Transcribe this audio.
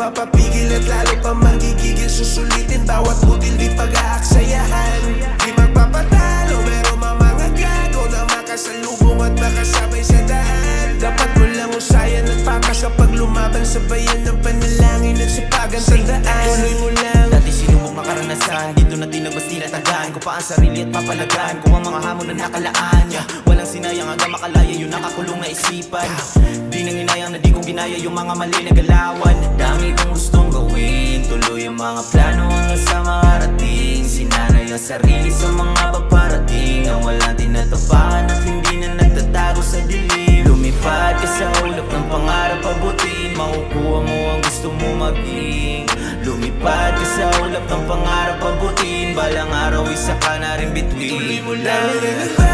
mapapigil at lalo pa magigigil. Susulitin bawat butil di pag-aaksayahan. Di magpapatalo pero mga gago na makasalubong at makasabay sa daan. Dapat mo lang usayan at patas kapag lumaban. Sabayan ng panalangin at sipagan. Tandaan, tuloy mo lang. Dati sinubok makaranasan, dito na tinagmas tinatagaan ko pa ang sarili at papalagaan ko ang mga hamon na nakalaan. Walang sinayang hanggang makalaya yung nakakulong na isipan. Di nang inayang na di ko ginaya yung mga mali na galawan. Dami kong gustong gawin, tuloy ang mga plano hanggang sa makarating. Sinanay ang sarili sa mga paparating na walang tinatapakan at hindi na nagtatago sa dilim. Lumipad ka sa ulap ng pangarap abutin, makukuha mo ang gusto mo maging. Lumipad ka sa ulap ng pangarap abutin, balang araw isa ka na rin bituin. Tuloy mo lang.